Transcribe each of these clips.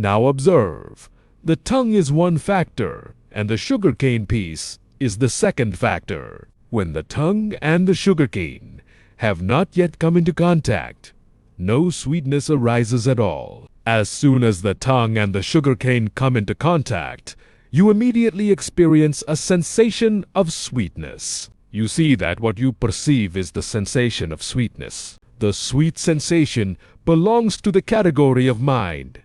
Now observe. The tongue is one factor, and the sugarcane piece is the second factor. When the tongue and the sugarcane have not yet come into contact, no sweetness arises at all. As soon as the tongue and the sugarcane come into contact, you immediately experience a sensation of sweetness. You see that what you perceive is the sensation of sweetness. The sweet sensation belongs to the category of mind,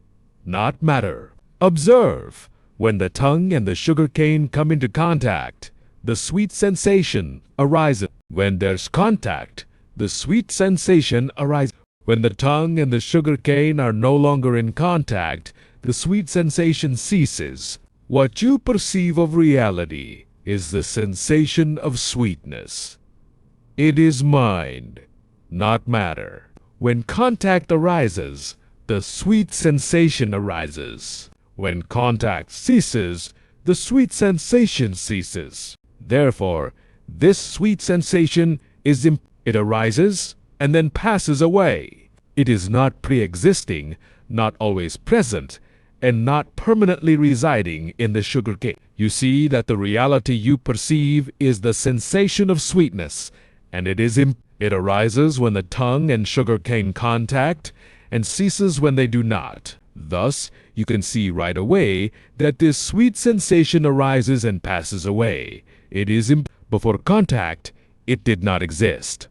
not matter. Observe. When the tongue and the sugarcane come into contact, the sweet sensation arises. When there's contact, the sweet sensation arises. When the tongue and the sugarcane are no longer in contact, the sweet sensation ceases. What you perceive of reality is the sensation of sweetness. It is mind, not matter. When contact arises, the sweet sensation arises. When contact ceases, the sweet sensation ceases. Therefore, this sweet sensation it arises and then passes away. It is not pre-existing, not always present, and not permanently residing in the sugarcane. You see that the reality you perceive is the sensation of sweetness, and it arises when the tongue and sugarcane contact and ceases when they do not. Thus, you can see right away that this sweet sensation arises and passes away. Before contact, it did not exist.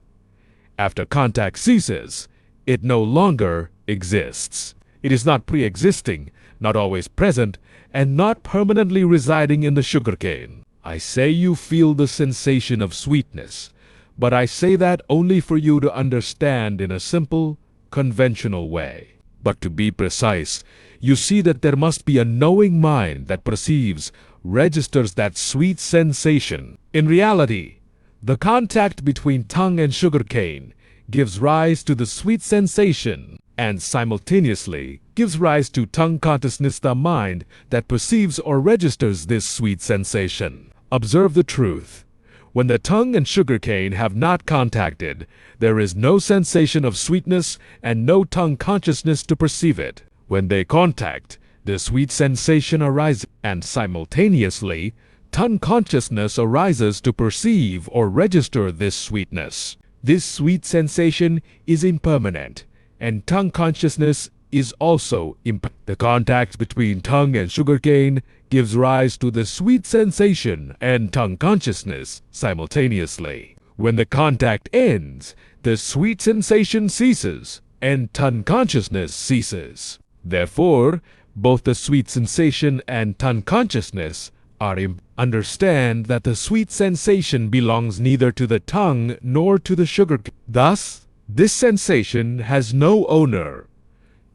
After contact ceases, it no longer exists. It is not pre-existing, not always present, and not permanently residing in the sugarcane. I say you feel the sensation of sweetness, but I say that only for you to understand in a simple, conventional way. But to be precise, you see that there must be a knowing mind that perceives, registers that sweet sensation. In reality, the contact between tongue and sugarcane gives rise to the sweet sensation, and simultaneously gives rise to tongue consciousness, the mind that perceives or registers this sweet sensation. Observe the truth. When the tongue and sugarcane have not contacted, there is no sensation of sweetness and no tongue consciousness to perceive it. When they contact, the sweet sensation arises, and simultaneously, tongue consciousness arises to perceive or register this sweetness. This sweet sensation is impermanent, and tongue consciousness is also impermanent. The contact between tongue and sugarcane gives rise to the sweet sensation and tongue consciousness simultaneously. When the contact ends, the sweet sensation ceases and tongue consciousness ceases. Therefore, both the sweet sensation and tongue consciousness are understand that the sweet sensation belongs neither to the tongue nor to the sugarcane. Thus, this sensation has no owner,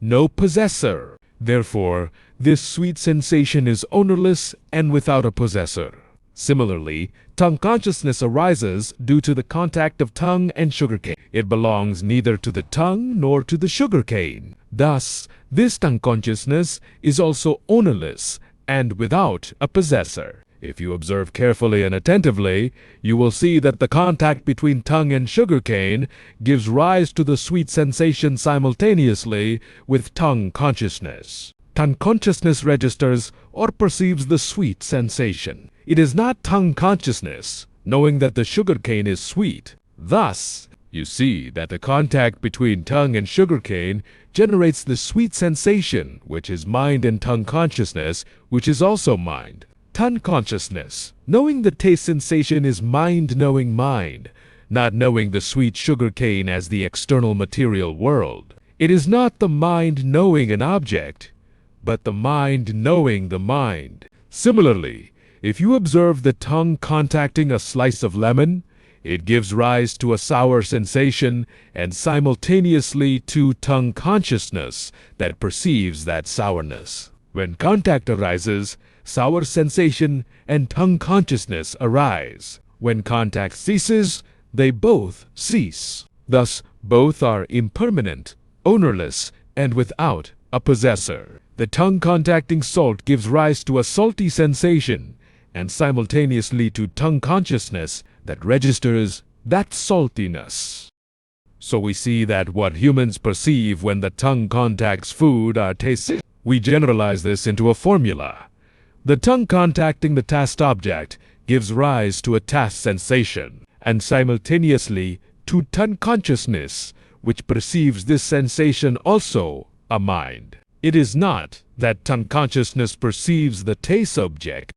no possessor. Therefore, this sweet sensation is ownerless and without a possessor. Similarly, tongue consciousness arises due to the contact of tongue and sugarcane. It belongs neither to the tongue nor to the sugarcane. Thus, this tongue consciousness is also ownerless and without a possessor. If you observe carefully and attentively, you will see that the contact between tongue and sugarcane gives rise to the sweet sensation simultaneously with tongue consciousness. Tongue consciousness registers or perceives the sweet sensation. It is not tongue consciousness, knowing that the sugarcane is sweet. Thus, you see that the contact between tongue and sugarcane generates the sweet sensation, which is mind, and tongue consciousness, which is also mind. Tongue consciousness, knowing the taste sensation, is mind knowing mind, not knowing the sweet sugarcane as the external material world. It is not the mind knowing an object, but the mind knowing the mind. Similarly, if you observe the tongue contacting a slice of lemon, it gives rise to a sour sensation and simultaneously to tongue consciousness that perceives that sourness. When contact arises, sour sensation and tongue consciousness arise. When contact ceases, they both cease. Thus, both are impermanent, ownerless, and without a possessor. The tongue contacting salt gives rise to a salty sensation, and simultaneously to tongue consciousness that registers that saltiness. So we see that what humans perceive when the tongue contacts food are tastes. We generalize this into a formula. The tongue contacting the task object gives rise to a task sensation, and simultaneously to tongue consciousness, which perceives this sensation also a mind. It is not that tongue consciousness perceives the taste object,